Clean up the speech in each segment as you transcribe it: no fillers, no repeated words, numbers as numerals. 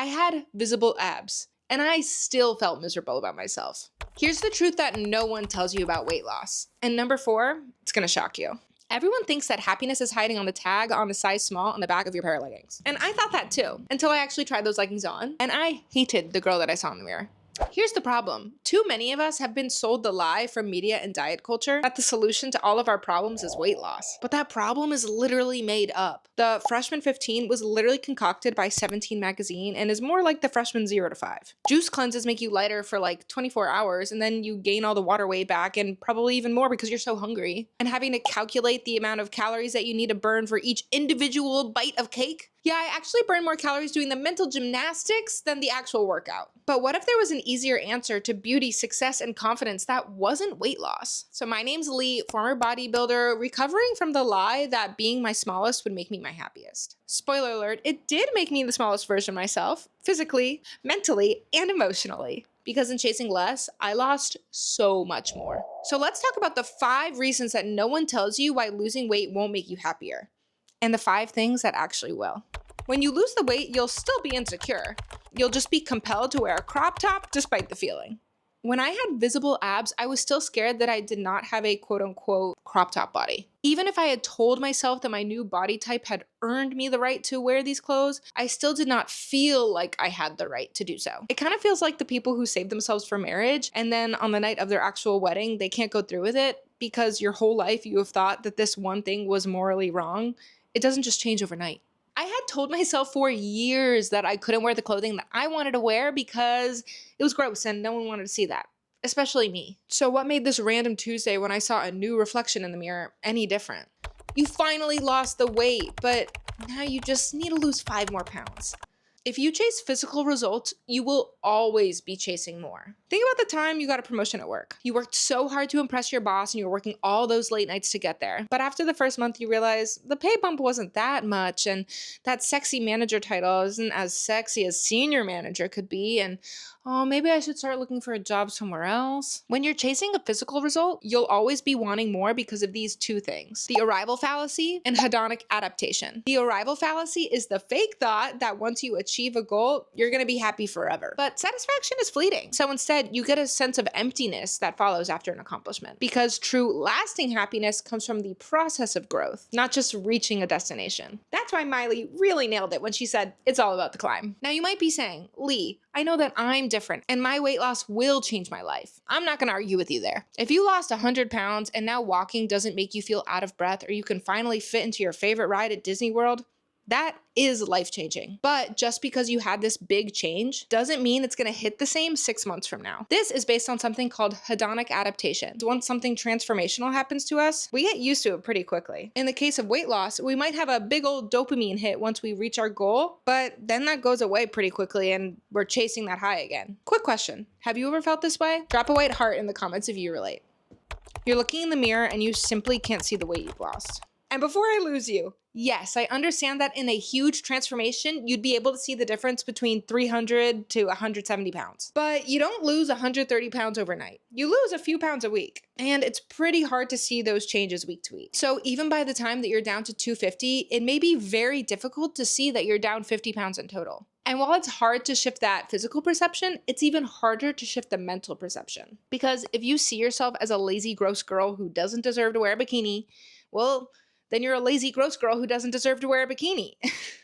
I had visible abs, and I still felt miserable about myself. Here's the truth that no one tells you about weight loss. And number 4, it's gonna shock you. Everyone thinks that happiness is hiding on the tag on the size small on the back of your pair of leggings. And I thought that too, until I actually tried those leggings on, and I hated the girl that I saw in the mirror. Here's the problem. Too many of us have been sold the lie from media and diet culture that the solution to all of our problems is weight loss. But that problem is literally made up. The Freshman 15 was literally concocted by 17 magazine and is more like the Freshman 0 to 5. Juice cleanses make you lighter for like 24 hours and then you gain all the water weight back and probably even more because you're so hungry. And having to calculate the amount of calories that you need to burn for each individual bite of cake? Yeah, I actually burn more calories doing the mental gymnastics than the actual workout. But what if there was an easier answer to beauty, success, and confidence that wasn't weight loss? So my name's Lee, former bodybuilder, recovering from the lie that being my smallest would make me my happiest. Spoiler alert, it did make me the smallest version of myself, physically, mentally, and emotionally. Because in chasing less, I lost so much more. So let's talk about the 5 reasons that no one tells you why losing weight won't make you happier. And the 5 things that actually will. When you lose the weight, you'll still be insecure. You'll just be compelled to wear a crop top despite the feeling. When I had visible abs, I was still scared that I did not have a quote-unquote crop top body. Even if I had told myself that my new body type had earned me the right to wear these clothes, I still did not feel like I had the right to do so. It kind of feels like the people who save themselves for marriage and then on the night of their actual wedding, they can't go through with it because your whole life you have thought that this one thing was morally wrong. It doesn't just change overnight. I had told myself for years that I couldn't wear the clothing that I wanted to wear because it was gross and no one wanted to see that, especially me. So what made this random Tuesday when I saw a new reflection in the mirror any different? You finally lost the weight, but now you just need to lose 5 more pounds. If you chase physical results, you will always be chasing more. Think about the time you got a promotion at work. You worked so hard to impress your boss and you were working all those late nights to get there. But after the first month, you realize the pay bump wasn't that much and that sexy manager title isn't as sexy as senior manager could be, and oh, maybe I should start looking for a job somewhere else. When you're chasing a physical result, you'll always be wanting more because of these 2 things: the arrival fallacy and hedonic adaptation. The arrival fallacy is the fake thought that once you achieve a goal, you're gonna be happy forever. But satisfaction is fleeting. So instead, you get a sense of emptiness that follows after an accomplishment. Because true lasting happiness comes from the process of growth, not just reaching a destination. That's why Miley really nailed it when she said, it's all about the climb. Now you might be saying, Lee, I know that I'm different and my weight loss will change my life. I'm not gonna argue with you there. If you lost 100 pounds and now walking doesn't make you feel out of breath, or you can finally fit into your favorite ride at Disney World, that is life-changing. But just because you had this big change doesn't mean it's gonna hit the same 6 months from now. This is based on something called hedonic adaptation. Once something transformational happens to us, we get used to it pretty quickly. In the case of weight loss, we might have a big old dopamine hit once we reach our goal, but then that goes away pretty quickly and we're chasing that high again. Quick question, have you ever felt this way? Drop a white heart in the comments if you relate. You're looking in the mirror and you simply can't see the weight you've lost. And before I lose you, yes, I understand that in a huge transformation, you'd be able to see the difference between 300 to 170 pounds. But you don't lose 130 pounds overnight. You lose a few pounds a week. And it's pretty hard to see those changes week to week. So even by the time that you're down to 250, it may be very difficult to see that you're down 50 pounds in total. And while it's hard to shift that physical perception, it's even harder to shift the mental perception. Because if you see yourself as a lazy, gross girl who doesn't deserve to wear a bikini, well, then you're a lazy, gross girl who doesn't deserve to wear a bikini.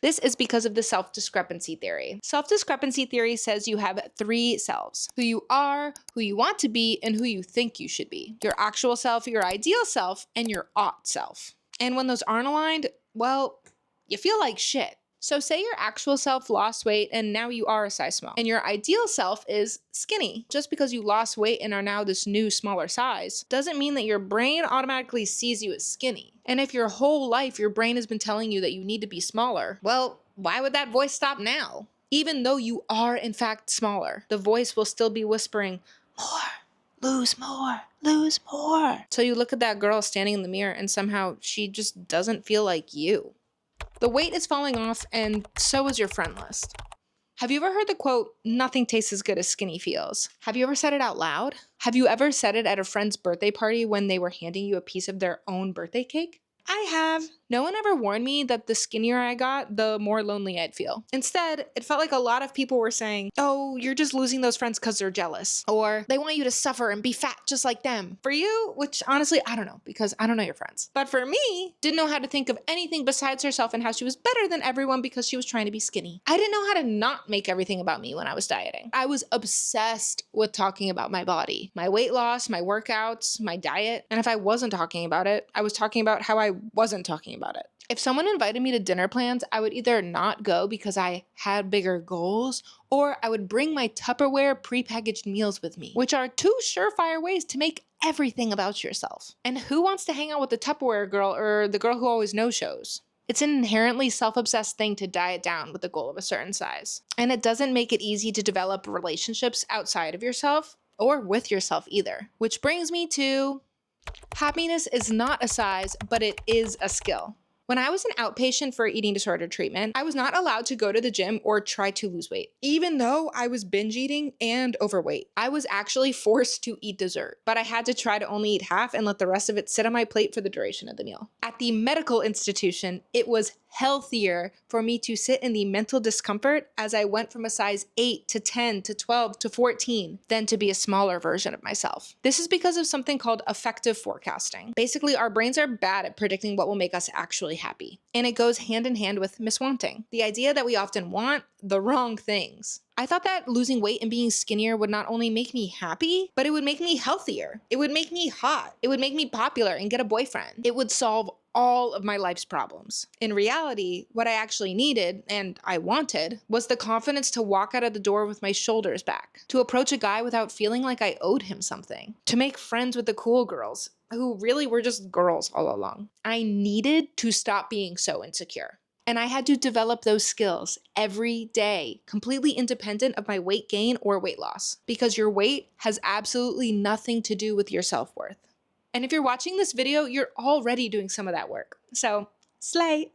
This is because of the self-discrepancy theory. Self-discrepancy theory says you have 3 selves: who you are, who you want to be, and who you think you should be. Your actual self, your ideal self, and your ought self. And when those aren't aligned, well, you feel like shit. So say your actual self lost weight and now you are a size small, and your ideal self is skinny. Just because you lost weight and are now this new smaller size doesn't mean that your brain automatically sees you as skinny. And if your whole life your brain has been telling you that you need to be smaller, well, why would that voice stop now? Even though you are in fact smaller, the voice will still be whispering, more, lose more, lose more. So you look at that girl standing in the mirror and somehow she just doesn't feel like you. The weight is falling off, and so is your friend list. Have you ever heard the quote, nothing tastes as good as skinny feels? Have you ever said it out loud? Have you ever said it at a friend's birthday party when they were handing you a piece of their own birthday cake? I have. No one ever warned me that the skinnier I got, the more lonely I'd feel. Instead, it felt like a lot of people were saying, oh, you're just losing those friends because they're jealous. Or they want you to suffer and be fat just like them. For you, which honestly, I don't know because I don't know your friends. But for me, didn't know how to think of anything besides herself and how she was better than everyone because she was trying to be skinny. I didn't know how to not make everything about me when I was dieting. I was obsessed with talking about my body, my weight loss, my workouts, my diet. And if I wasn't talking about it, I was talking about how I wasn't talking about it. If someone invited me to dinner plans, I would either not go because I had bigger goals, or I would bring my Tupperware prepackaged meals with me, which are two surefire ways to make everything about yourself. And who wants to hang out with the Tupperware girl or the girl who always no-shows? It's an inherently self-obsessed thing to diet down with the goal of a certain size. And it doesn't make it easy to develop relationships outside of yourself or with yourself either. Which brings me to happiness is not a size, but it is a skill. When I was an outpatient for eating disorder treatment, I was not allowed to go to the gym or try to lose weight, even though I was binge eating and overweight. I was actually forced to eat dessert, but I had to try to only eat half and let the rest of it sit on my plate for the duration of the meal. At the medical institution, it was healthier for me to sit in the mental discomfort as I went from a size 8 to 10 to 12 to 14 than to be a smaller version of myself. This is because of something called affective forecasting. Basically, our brains are bad at predicting what will make us actually happy. And it goes hand in hand with miswanting. The idea that we often want the wrong things. I thought that losing weight and being skinnier would not only make me happy, but it would make me healthier. It would make me hot. It would make me popular and get a boyfriend. It would solve all of my life's problems. In reality, what I actually needed, and I wanted, was the confidence to walk out of the door with my shoulders back, to approach a guy without feeling like I owed him something, to make friends with the cool girls, who really were just girls all along. I needed to stop being so insecure. And I had to develop those skills every day, completely independent of my weight gain or weight loss, because your weight has absolutely nothing to do with your self-worth. And if you're watching this video, you're already doing some of that work. So, slay.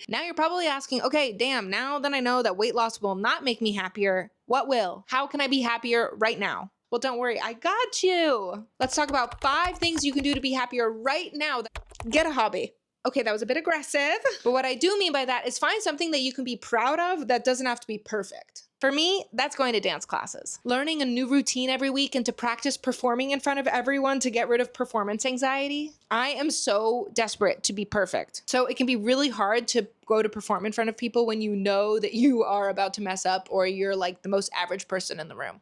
Now you're probably asking, okay, damn, now that I know that weight loss will not make me happier, what will? How can I be happier right now? Well, don't worry, I got you. Let's talk about 5 things you can do to be happier right now. Get a hobby. Okay, that was a bit aggressive, but what I do mean by that is find something that you can be proud of that doesn't have to be perfect. For me, that's going to dance classes. Learning a new routine every week and to practice performing in front of everyone to get rid of performance anxiety. I am so desperate to be perfect. So it can be really hard to go to perform in front of people when you know that you are about to mess up or you're like the most average person in the room.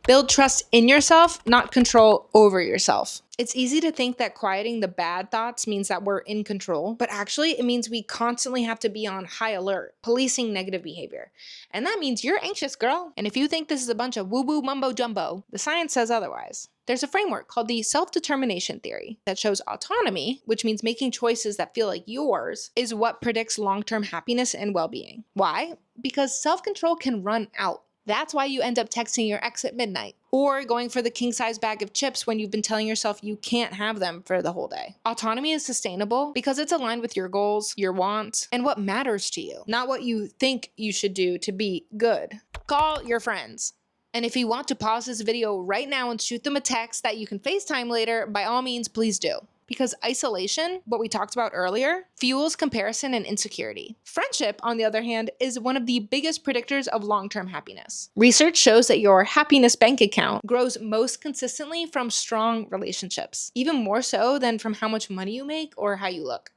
Build trust in yourself, not control over yourself. It's easy to think that quieting the bad thoughts means that we're in control, but actually it means we constantly have to be on high alert, policing negative behavior. And that means you're anxious, girl. And if you think this is a bunch of woo-woo mumbo jumbo, the science says otherwise. There's a framework called the self-determination theory that shows autonomy, which means making choices that feel like yours, is what predicts long-term happiness and well-being. Why? Because self-control can run out. That's why you end up texting your ex at midnight or going for the king-size bag of chips when you've been telling yourself you can't have them for the whole day. Autonomy is sustainable because it's aligned with your goals, your wants, and what matters to you, not what you think you should do to be good. Call your friends. And if you want to pause this video right now and shoot them a text that you can FaceTime later, by all means, please do. Because isolation, what we talked about earlier, fuels comparison and insecurity. Friendship, on the other hand, is one of the biggest predictors of long-term happiness. Research shows that your happiness bank account grows most consistently from strong relationships, even more so than from how much money you make or how you look.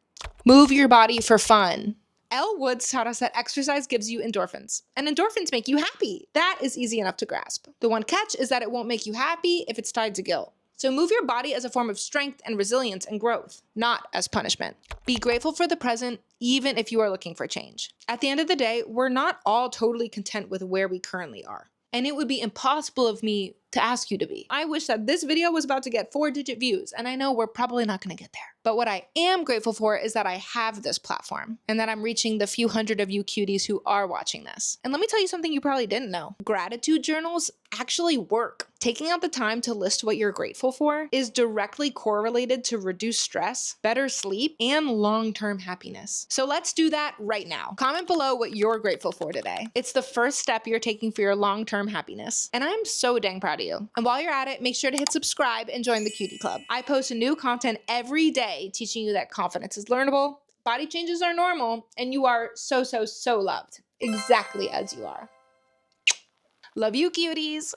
Move your body for fun. Elle Woods taught us that exercise gives you endorphins, and endorphins make you happy. That is easy enough to grasp. The one catch is that it won't make you happy if it's tied to guilt. So move your body as a form of strength and resilience and growth, not as punishment. Be grateful for the present, even if you are looking for change. At the end of the day, we're not all totally content with where we currently are. And it would be impossible of me to ask you to be. I wish that this video was about to get 4-digit views, and I know we're probably not gonna get there. But what I am grateful for is that I have this platform and that I'm reaching the few hundred of you cuties who are watching this. And let me tell you something you probably didn't know. Gratitude journals actually work. Taking out the time to list what you're grateful for is directly correlated to reduced stress, better sleep, and long-term happiness. So let's do that right now. Comment below what you're grateful for today. It's the first step you're taking for your long-term happiness. And I'm so dang proud of you. And while you're at it, make sure to hit subscribe and join the Cutie Club. I post new content every day teaching you that confidence is learnable, Body changes are normal, and you are so, so, so loved, exactly as you are. Love you, cuties.